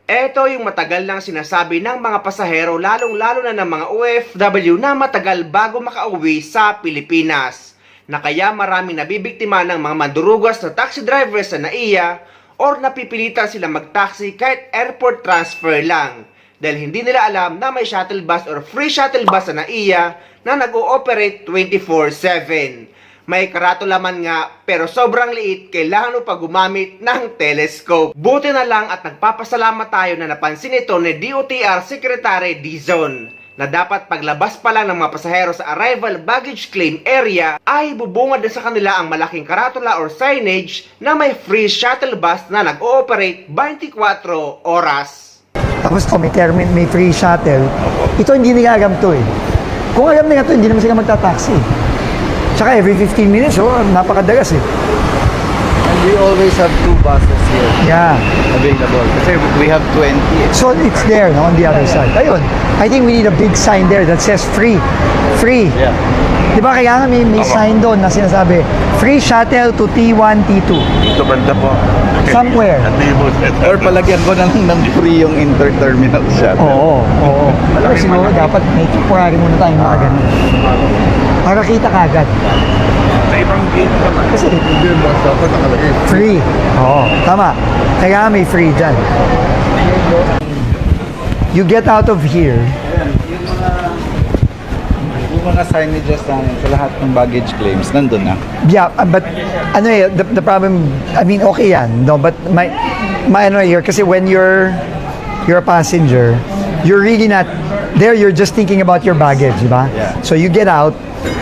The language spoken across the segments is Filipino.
Ito yung matagal nang sinasabi ng mga pasahero, lalong-lalo na ng mga OFW na matagal bago makauwi sa Pilipinas, na kaya maraming nabibiktima ng mga mandurugas na taxi drivers sa NAIA or napipilitan sila mag-taxi kahit airport transfer lang dahil hindi nila alam na may shuttle bus or free shuttle bus sa NAIA na nag-ooperate 24/7. May karatula man nga pero sobrang liit, kailangan mo pa gumamit ng telescope. Buti na lang at nagpapasalamat tayo na napansin ito ni DOTR Secretary Dizon na dapat paglabas pa lang ng mga pasahero sa arrival baggage claim area ay bubungad din sa kanila ang malaking karatula or signage na may free shuttle bus na nag-ooperate 24 oras. Tapos may free shuttle. Ito hindi nila alam to eh. Kung alam nila to, hindi naman sila magta-taxi. Tsaka every 15 minutes, napakadagas eh. And we always have 2 buses here. Yeah. Available. Kasi we have 20. So it's there, no, on the other side. Ayun. I think we need a big sign there that says free. Free. Yeah. Di ba kailangan may sign doon na sinasabi, free shuttle to T1, T2. Ito banda po. Somewhere. Or palagyan ko ng free yung inter-terminal shuttle. Oo. Pero siguro dapat may temporary muna tayong mga ganun. Para kita kagad. Sa ibang gate naman. Kasi Hindi mo dapat nakalagay. free. Oo, tama. Kailangan may free dyan. You get out of here. Yung mga signages namin sa lahat ng baggage claims, nandun na. Yeah, but the problem, I mean, okay yan, no, but my here, kasi when you're a passenger, you're really not there, you're just thinking about your baggage, di ba? Yeah. So you get out,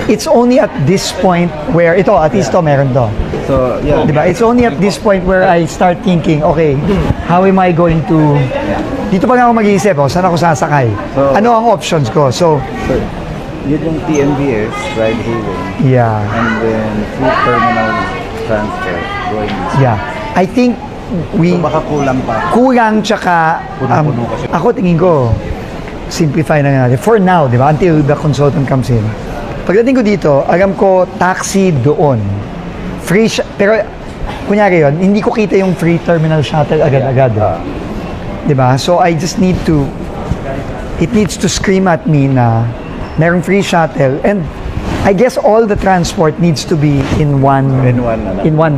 it's only at this point where, ito, at least to, meron to. So, yeah. Di ba? It's only at this point where I start thinking, okay, how am I going to, dito pa lang ako mag-iisip, saan ako sasakay? So, Ano ang options ko? So, Yun yung TNVS, ride hailing, yeah. and then free terminal transfer going this way. Yeah. I think So baka kulang pa. kulang tsaka Puno-puno kasi. ako tingin ko simplify na natin for now, di ba, until the consultant comes in. Pagdating ko dito, alam ko taxi doon, free pero kunyari yun, hindi ko kita yung free terminal shuttle agad-agad, di ba? So I just need to, it needs to scream at me na merong free shuttle, and I guess all the transport needs to be in one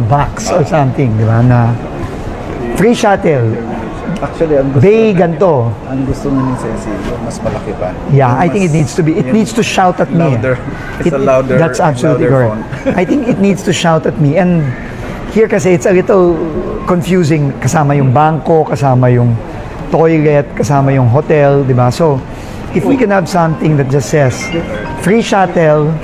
box or something, di ba, na free shuttle. Actually, ang gusto, Bay ganto. ang gusto nga ni Cecilio, mas malaki pa. Yeah, I Mas- think it needs to be. It needs to shout at me. Louder. It's a louder- That's absolutely louder correct. I think it needs to shout at me. And here kasi it's a little confusing. Kasama yung bangko, kasama yung toilet, kasama yung hotel, di ba? So, if we can have something that just says free shuttle,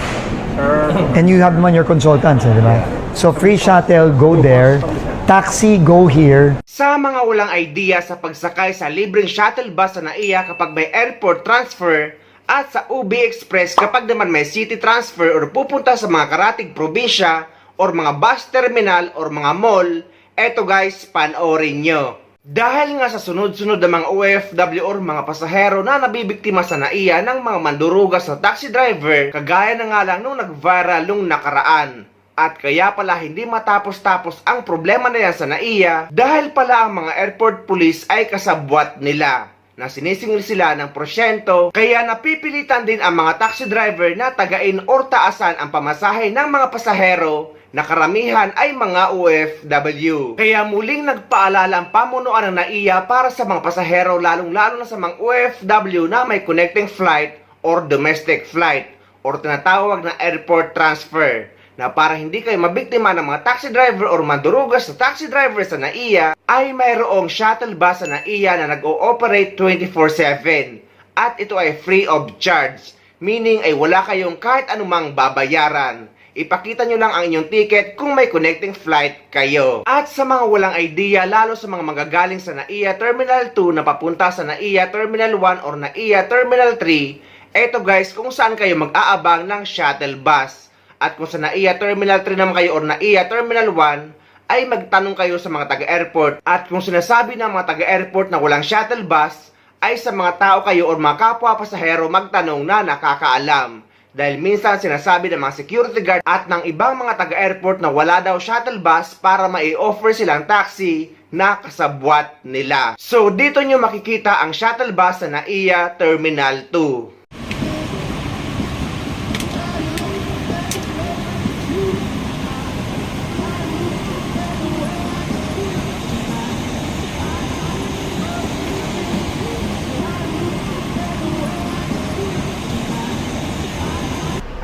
and you have naman your consultants, di ba? So, free shuttle, go there. Taxi, go here. Sa mga walang idea sa pagsakay sa libreng shuttle bus sa NAIA kapag may airport transfer at sa UB Express kapag naman may city transfer or pupunta sa mga karatig probinsya or mga bus terminal or mga mall, eto guys, panoorin nyo. Dahil nga sa sunod-sunod na mga OFW or mga pasahero na nabibiktima sa NAIA ng mga mandurugas na taxi driver, kagaya na nga lang nung nag-viral nung nakaraan. At kaya pala hindi matapos-tapos ang problema na yan sa NAIA dahil pala ang mga airport police ay kasabwat nila na sinisingil sila ng porsyento, kaya napipilitan din ang mga taxi driver na tagain or taasan ang pamasahe ng mga pasahero na karamihan ay mga OFW. Kaya muling nagpaalala ang pamunuan ng NAIA para sa mga pasahero, lalong-lalo na sa mga OFW na may connecting flight or domestic flight or tinatawag na airport transfer, na para hindi kayo mabiktima ng mga taxi driver or mandurugas sa taxi driver sa NAIA, ay mayroong shuttle bus sa NAIA na nag-ooperate 24/7 at ito ay free of charge, meaning ay wala kayong kahit anumang babayaran. Ipakita nyo lang ang inyong ticket kung may connecting flight kayo. At sa mga walang idea, lalo sa mga magagaling sa NAIA Terminal 2 na papunta sa NAIA Terminal 1 or NAIA Terminal 3, eto guys kung saan kayo mag-aabang ng shuttle bus. At kung sa NAIA Terminal 3 naman kayo or NAIA Terminal 1, ay magtanong kayo sa mga taga-airport. At kung sinasabi ng mga taga-airport na walang shuttle bus, ay sa mga tao kayo or mga kapwa pasahero magtanong na nakakaalam. Dahil minsan sinasabi ng mga security guard at ng ibang mga taga-airport na wala daw shuttle bus para mai-offer silang taxi na kasabwat nila. So dito nyo makikita ang shuttle bus sa NAIA Terminal 2.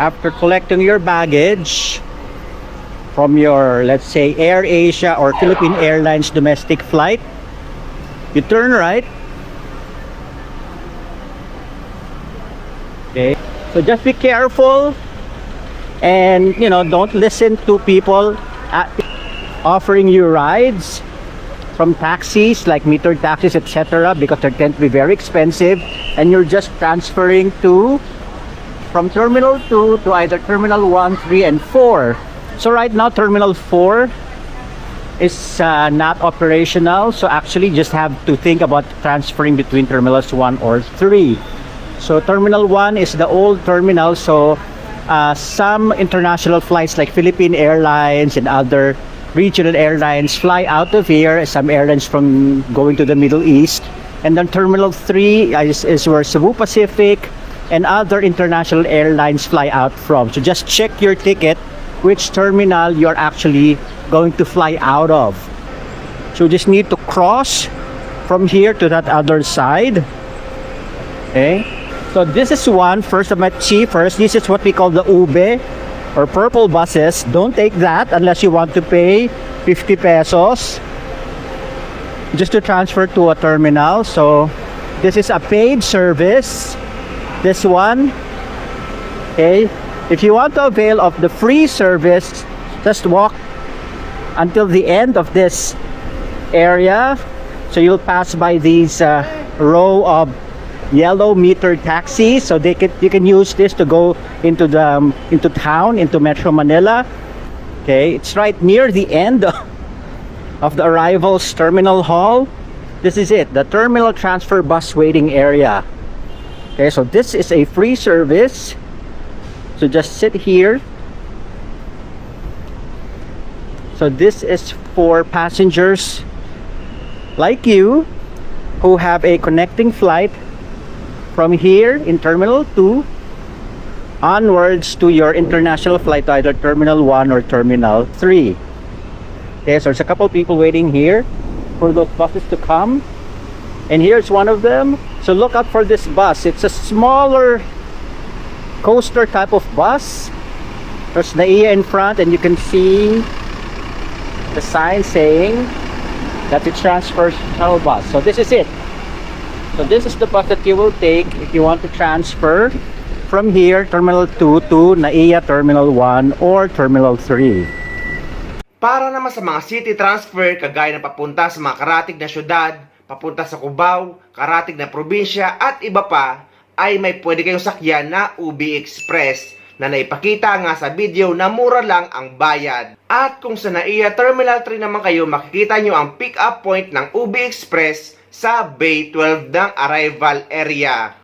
After collecting your baggage from your, let's say, Air Asia or Philippine Airlines domestic flight, you turn right. Okay, so just be careful and, you know, don't listen to people offering you rides from taxis like metered taxis, etc., because they tend to be very expensive, and you're just transferring from Terminal 2 to either Terminal 1, 3, and 4. So right now, Terminal 4 is not operational. So actually, just have to think about transferring between Terminals 1 or 3. So Terminal 1 is the old terminal. So some international flights like Philippine Airlines and other regional airlines fly out of here. Some airlines from going to the Middle East. And then Terminal 3 is where Cebu Pacific and other international airlines fly out from. So just check your ticket which terminal you're actually going to fly out of. So you just need to cross from here to that other side. Okay, so this is one. First, first, this is what we call the ube or purple buses. Don't take that unless you want to pay 50 pesos just to transfer to a terminal. So this is a paid service. This one, okay, if you want to avail of the free service, just walk until the end of this area. So you'll pass by these row of yellow meter taxis. So you can use this to go into town, into Metro Manila. Okay, it's right near the end of the arrivals terminal hall. This is it, the terminal transfer bus waiting area. Okay, so this is a free service. So just sit here. So this is for passengers like you who have a connecting flight from here in Terminal 2 onwards to your international flight to either Terminal 1 or Terminal 3. Okay, so there's a couple people waiting here for those buses to come. And here's one of them. So look out for this bus. It's a smaller coaster type of bus. There's NAIA in front, and you can see the sign saying that it transfers shuttle bus. So this is it. So this is the bus that you will take if you want to transfer from here, Terminal 2 to NAIA Terminal 1 or Terminal 3. Para naman sa mga city transfer, kagaya ng papunta sa mga karatig na syudad, papunta sa Cubao, karatig na probinsya at iba pa, ay may pwede kayong sakyan na UB Express na naipakita nga sa video na mura lang ang bayad. At kung sa NAIA Terminal 3 naman kayo, makikita nyo ang pick-up point ng UB Express sa Bay 12 ng arrival area.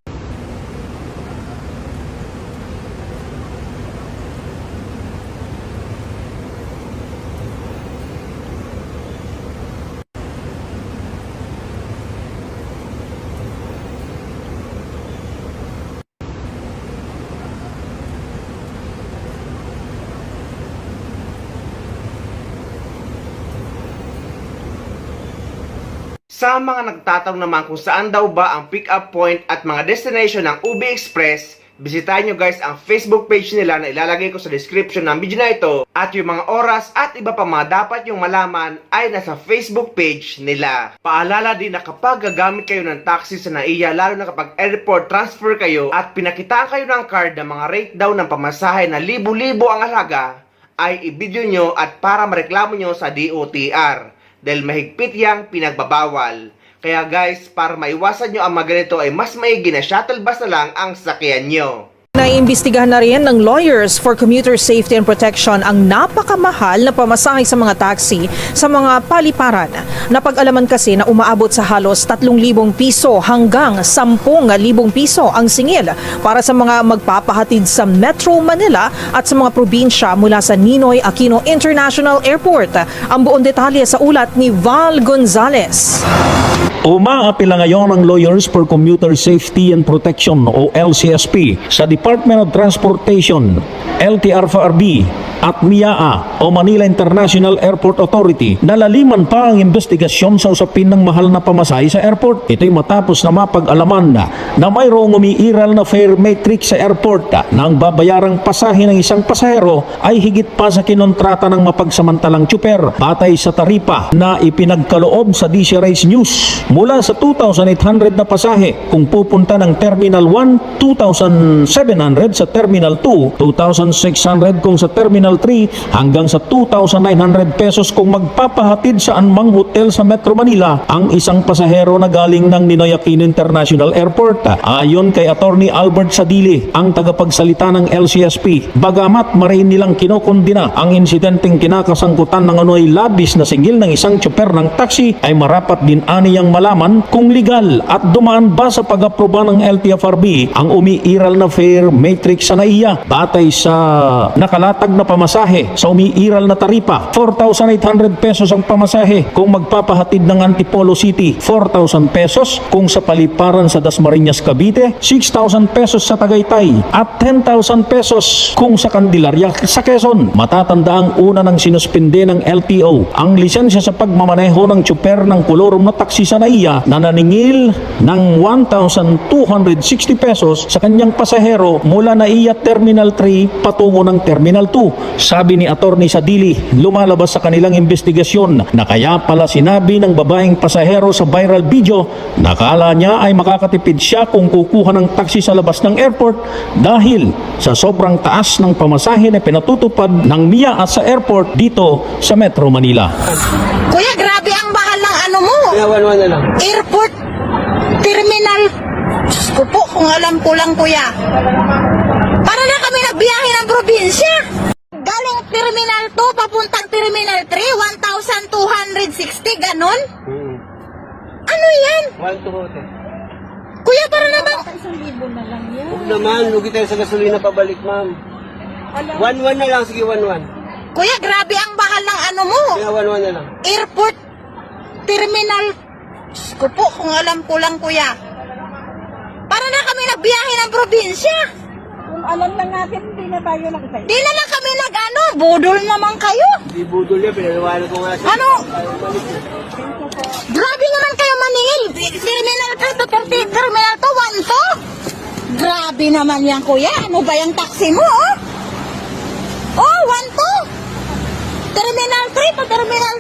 Sa mga nagtatanong naman kung saan daw ba ang pick-up point at mga destination ng UB Express, bisitahin nyo guys ang Facebook page nila na ilalagay ko sa description ng video na ito. At yung mga oras at iba pa mga dapat yung malaman ay nasa Facebook page nila. Paalala din na kapag gagamit kayo ng taxi sa NAIA, lalo na kapag airport transfer kayo at pinakitaan kayo ng card ng mga rate daw ng pamasahe na libo-libo ang halaga, ay i-video nyo at para mareklamo nyo sa DOTR. Dahil mahigpit yang pinagbabawal. Kaya guys, para maiwasan nyo ang mga ganito ay mas maigi na shuttle bus na lang ang sakyan nyo. Naiimbestigahan na rin ng Lawyers for Commuter Safety and Protection ang napakamahal na pamasahe sa mga taxi sa mga paliparan. Napag-alaman kasi na umaabot sa halos 3,000 piso hanggang 10,000 piso ang singil para sa mga magpapahatid sa Metro Manila at sa mga probinsya mula sa Ninoy Aquino International Airport. Ang buong detalye sa ulat ni Val Gonzales. Umaapila ngayon ang Lawyers for Commuter Safety and Protection o LCSP sa Department of Transportation, LTFRB at MIAA o Manila International Airport Authority. Nalaliman pa ang investigasyon sa usapin ng mahal na pamasahe sa airport. Ito'y matapos na mapag-alaman na mayroong umiiral na fare matrix sa airport na ang babayarang pasahe ng isang pasahero ay higit pa sa kinontrata ng mapagsamantalang tsuper batay sa taripa na ipinagkaloob sa DC Race News. Mula sa 2,800 na pasahe kung pupunta ng Terminal 1, 2,700 sa Terminal 2, 2,600 kung sa Terminal 3 hanggang sa 2,900 pesos kung magpapahatid sa anumang hotel sa Metro Manila ang isang pasahero na galing ng Ninoy Aquino International Airport. Ayon kay Attorney Albert Sadili, ang tagapagsalita ng LCSP, bagamat marin nilang kinokondina ang insidenteng kinakasangkutan ng ano'y labis na singil ng isang tsuper ng taxi, ay marapat din aniyang malaman kung legal at dumaan ba sa pag-aproba ng LTFRB ang umiiral na fare matrix sa NAIA batay sa nakalatag na pamasahe sa umiiral na taripa. 4,800 pesos ang pamasahe kung magpapahatid ng Antipolo City, 4,000 pesos kung sa paliparan sa Dasmariñas, Cavite, 6,000 pesos sa Tagaytay at 10,000 pesos kung sa Candelaria sa Quezon. Matatanda ang una ng sinuspinde ng LTO ang lisensya sa pagmamaneho ng tsuper ng kolorom na taxi sa NAIA na naningil ng 1,260 pesos sa kanyang pasahero mula NAIA Terminal 3 patungo ng Terminal 2. Sabi ni Attorney Sadili, lumalabas sa kanilang investigasyon na kaya pala sinabi ng babaeng pasahero sa viral video na akala niya ay makakatipid siya kung kukuha ng taxi sa labas ng airport dahil sa sobrang taas ng pamasahe na pinatutupad ng MIA at sa airport dito sa Metro Manila. Kuya, grabe ang mahal ng ano mo. One na lang. Airport, terminal. Diyos ko po, kung alam ko lang, kuya. Para na kami nagbiyahe ng probinsya. Galing Terminal 2, papuntang Terminal 3, 1,260, ganon? Ano yan? 1,200. Kuya, para naman. Huwag naman, lugi tayo sa gasolina pabalik, ma'am. 1,1 na lang, sige 1,1. Kuya, grabe ang mahal ng ano mo. Kaya 1,1 na lang. Airport, terminal. Diyos ko po, kung alam ko lang, kuya. Para na kami nagbiyahe ng probinsya. Kung alam lang natin, hindi na tayo nakita. Di na lang kami nag-ano, budol naman kayo. Di budol niya, pinaliwanag ko nga siya. Ano? Grabe naman kayo maningil. Terminal 3 to Terminal 2, 1 to. Grabe naman yan, kuya. Ano ba yung taxi mo, oh? Oh, 1 to. Terminal 3 to Terminal